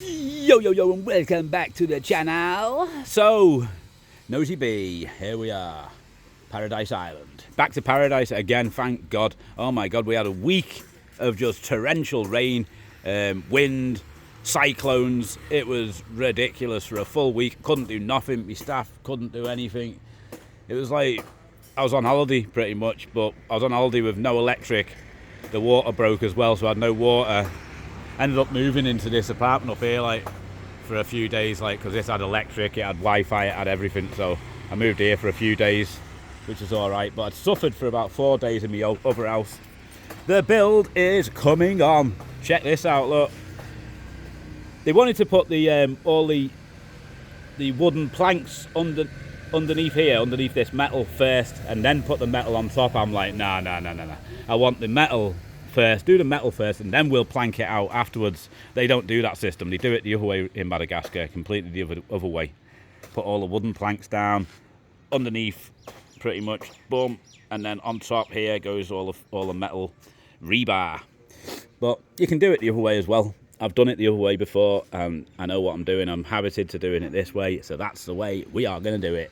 Yo, yo, yo, and welcome back to the channel. So, Nosy Be, here we are, Paradise Island. Back to paradise again, thank God. Oh my God, we had a week of just torrential rain, wind, cyclones. It was ridiculous for a full week. Couldn't do nothing, my staff couldn't do anything. It was like I was on holiday pretty much, but I was on holiday with no electric. The water broke as well, so I had no water. Ended up moving into this apartment up here like for a few days, like because this had electric, it had Wi-Fi, it had everything. So I moved here for a few days, which was all right. But I'd suffered for about 4 days in my other house. The build is coming on. Check this out, look. They wanted to put the all the wooden planks underneath here, underneath this metal first, and then put the metal on top. I'm like, nah. I want the metal first, do the metal first, and then we'll plank it out afterwards. They don't do that system. They do it the other way in Madagascar, completely the other way. Put all the wooden planks down underneath, pretty much, boom, and then on top here goes all the metal rebar. But you can do it the other way as well. I've done it the other way before, and I know what I'm doing. I'm habited to doing it this way, so that's the way we are going to do it.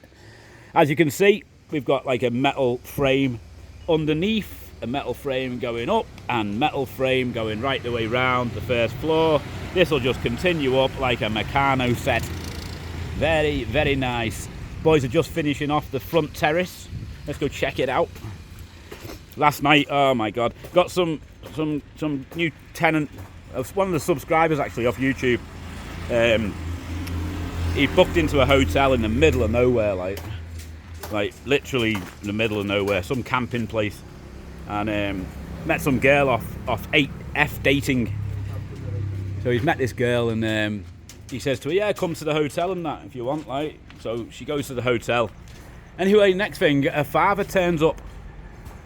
As you can see, we've got like a metal frame underneath, a metal frame going up, and metal frame going right the way round the first floor. This will just continue up like a Meccano set. Very, very nice. Boys are just finishing off the front terrace. Let's go check it out. Last night, oh my God, got some new tenant. One of the subscribers actually off YouTube. He booked into a hotel in the middle of nowhere, like literally in the middle of nowhere, some camping place. And met some girl off 8F dating. So he's met this girl, and he says to her, yeah, come to the hotel and that if you want, like. So she goes to the hotel. Anyway, next thing, her father turns up,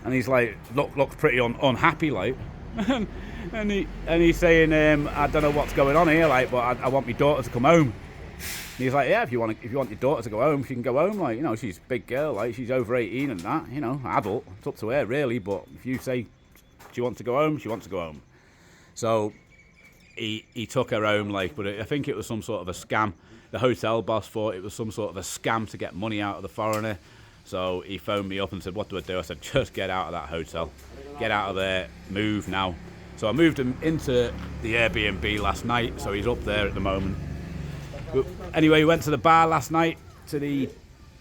and he's like, looks pretty unhappy, like. and he's saying, I don't know what's going on here, like, but I want my daughter to come home. And he's like, yeah, if you want your daughter to go home, she can go home. Like, you know, she's a big girl, like, she's over 18 and that, you know, adult. It's up to her, really. But if you say she wants to go home, she wants to go home. So he took her home, like, but I think it was some sort of a scam. The hotel boss thought it was some sort of a scam to get money out of the foreigner. So he phoned me up and said, what do I do? I said, just get out of that hotel. Get out of there. Move now. So I moved him into the Airbnb last night, so he's up there at the moment. But anyway, we went to the bar last night, to the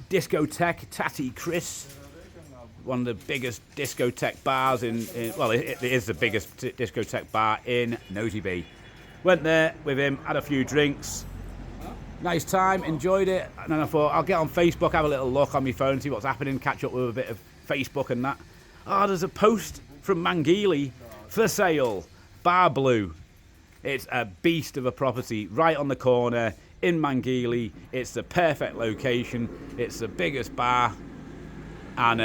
discotheque Tatty Chris, one of the biggest discotheque bars well, it is the biggest discotheque bar in Nosy Be. Went there with him, had a few drinks, nice time, enjoyed it, and then I thought I'll get on Facebook, have a little look on my phone, see what's happening, catch up with a bit of Facebook and that. Oh, there's a post from Mangili for sale, Bar Blue. It's a beast of a property right on the corner in Mangili. It's the perfect location. It's the biggest bar, and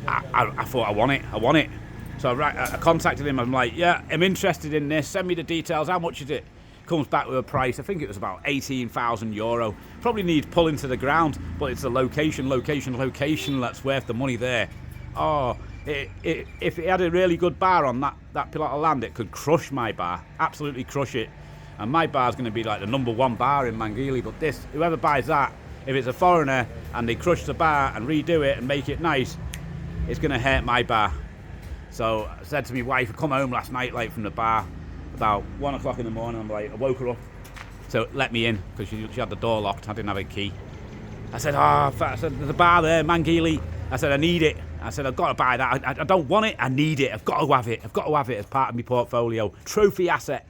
I thought I want it. So I contacted him. I'm like, yeah, I'm interested in this. Send me the details. How much is it? Comes back with a price. I think it was about €18,000. Probably needs pulling to the ground, but it's the location that's worth the money there. Oh, if it had a really good bar on that plot of land, it could crush my bar, absolutely crush it. And my bar's going to be like the #1 bar in Mangili. But this, whoever buys that, if it's a foreigner and they crush the bar and redo it and make it nice, it's going to hurt my bar. So I said to my wife, I come home last night like from the bar about 1 o'clock in the morning. I'm like, I woke her up to let me in because she had the door locked. I didn't have a key. I said, there's a bar there, Mangili. I said, I need it. I said, I've got to buy that. I don't want it. I need it. I've got to have it. I've got to have it as part of my portfolio. Trophy asset.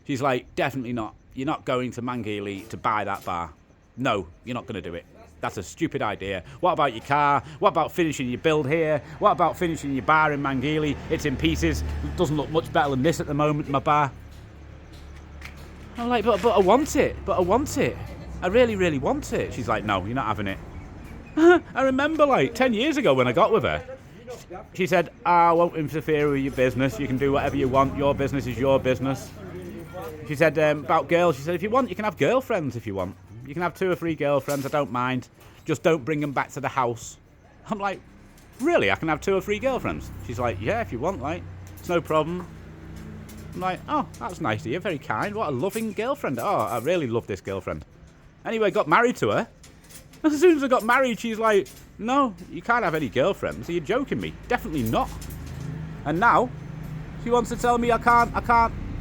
She's like, definitely not. You're not going to Mangili to buy that bar. No, you're not going to do it. That's a stupid idea. What about your car? What about finishing your build here? What about finishing your bar in Mangili? It's in pieces. It doesn't look much better than this at the moment, my bar. I'm like, but I want it. I really, really want it. She's like, no, you're not having it. I remember like 10 years ago when I got with her, she said, I won't interfere with your business. You can do whatever you want. Your business is your business. She said about girls, she said, if you want, you can have girlfriends if you want. You can have 2 or 3 girlfriends, I don't mind. Just don't bring them back to the house. I'm like, really? I can have 2 or 3 girlfriends? She's like, yeah, if you want, like, it's no problem. I'm like, oh, that's nice of you, very kind. What a loving girlfriend. Oh, I really love this girlfriend. Anyway, got married to her. As soon as I got married, she's like, no, you can't have any girlfriends. Are you joking me? Definitely not. And now, she wants to tell me I can't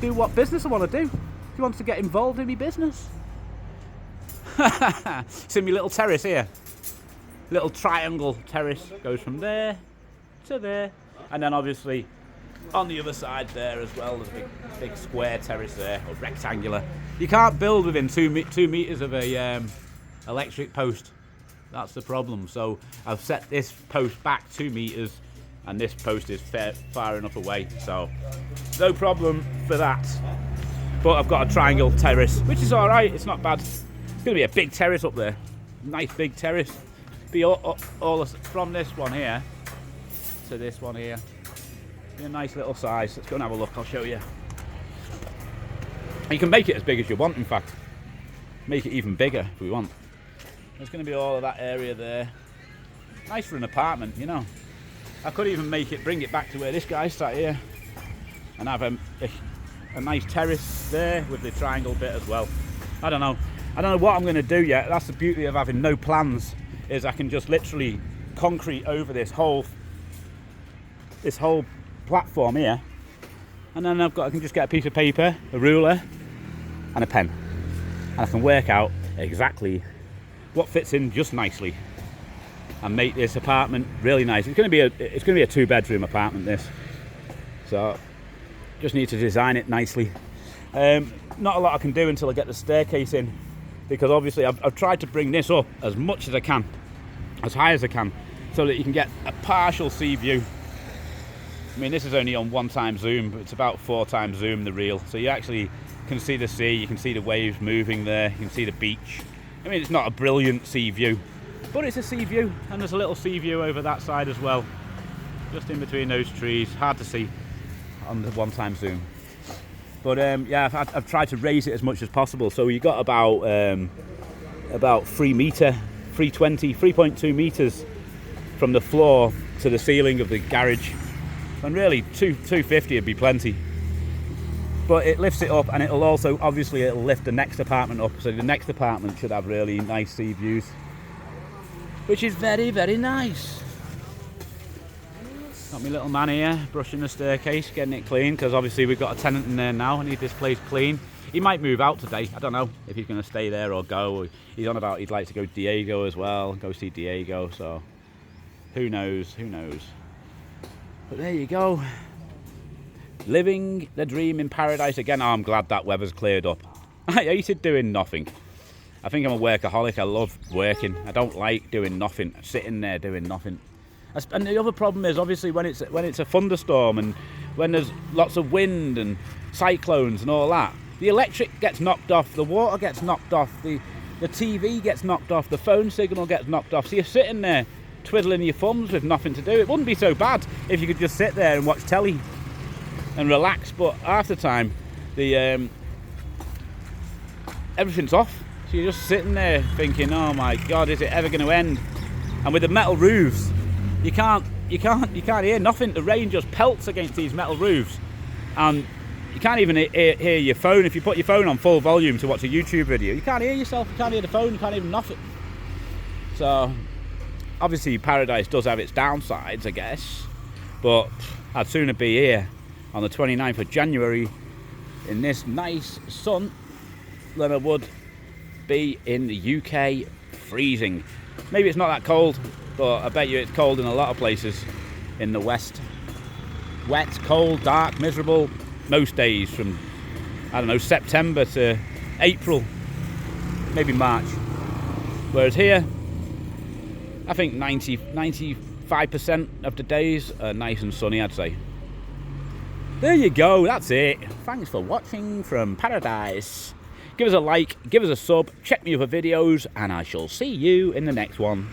do what business I want to do. She wants to get involved in my business. See my little terrace here. Little triangle terrace goes from there to there. And then obviously on the other side there as well, there's a big square terrace there, or rectangular. You can't build within 2 meters of a electric post. That's the problem. So I've set this post back 2 meters, and this post is far enough away. So no problem for that. But I've got a triangle terrace, which is all right. It's not bad. It's going to be a big terrace up there. Nice big terrace. Be all from this one here to this one here. Be a nice little size. Let's go and have a look. I'll show you. You can make it as big as you want, in fact. Make it even bigger if we want. There's going to be all of that area there. Nice for an apartment, you know. I could even bring it back to where this guy's sat here, and have a nice terrace there with the triangle bit as well. I don't know what I'm going to do yet. That's the beauty of having no plans, is I can just literally concrete over this whole platform here, and then I can just get a piece of paper, a ruler, and a pen, and I can work out exactly what fits in just nicely and make this apartment really nice. It's going to be a 2-bedroom apartment, this. So just need to design it nicely. Not a lot I can do until I get the staircase in, because obviously I've tried to bring this up as much as I can, as high as I can, so that you can get a partial sea view. I mean, this is only on 1x zoom, but it's about 4x zoom, the reel. So you actually can see the sea, you can see the waves moving there, you can see the beach. I mean, it's not a brilliant sea view, but it's a sea view, and there's a little sea view over that side as well, just in between those trees. Hard to see on the 1x zoom. But yeah, I've tried to raise it as much as possible. So you got about 3.2 meters from the floor to the ceiling of the garage. And really, 250 would be plenty. But it lifts it up, and it'll also, obviously, it'll lift the next apartment up. So the next apartment should have really nice sea views, which is very, very nice. Got my little man here brushing the staircase, getting it clean, because obviously we've got a tenant in there now. I need this place clean. He might move out today. I don't know if he's going to stay there or go. He's on about he'd like to go to Diego as well, go see Diego. So who knows? Who knows? But there you go. Living the dream in paradise again. Oh, I'm glad that weather's cleared up. I hated doing nothing. I think I'm a workaholic. I love working. I don't like doing nothing, sitting there doing nothing. And the other problem is, obviously, when it's a thunderstorm and when there's lots of wind and cyclones and all that, the electric gets knocked off, the water gets knocked off, the TV gets knocked off, the phone signal gets knocked off. So you're sitting there twiddling your thumbs with nothing to do. It wouldn't be so bad if you could just sit there and watch telly and relax, but half the time everything's off. So you're just sitting there thinking, oh my God, is it ever going to end? And with the metal roofs, you can't hear nothing. The rain just pelts against these metal roofs, and you can't even hear your phone. If you put your phone on full volume to watch a YouTube video, you can't hear yourself, you can't hear the phone, you can't hear nothing. So obviously paradise does have its downsides, I guess, but I'd sooner be here on the 29th of January in this nice sun than I would be in the UK freezing. Maybe it's not that cold, but I bet you it's cold in a lot of places in the west. Wet, cold, dark, miserable most days from, I don't know, September to April, maybe March. Whereas here, I think 95% of the days are nice and sunny, I'd say. There you go, that's it. Thanks for watching from paradise. Give us a like, give us a sub, check me other videos, and I shall see you in the next one.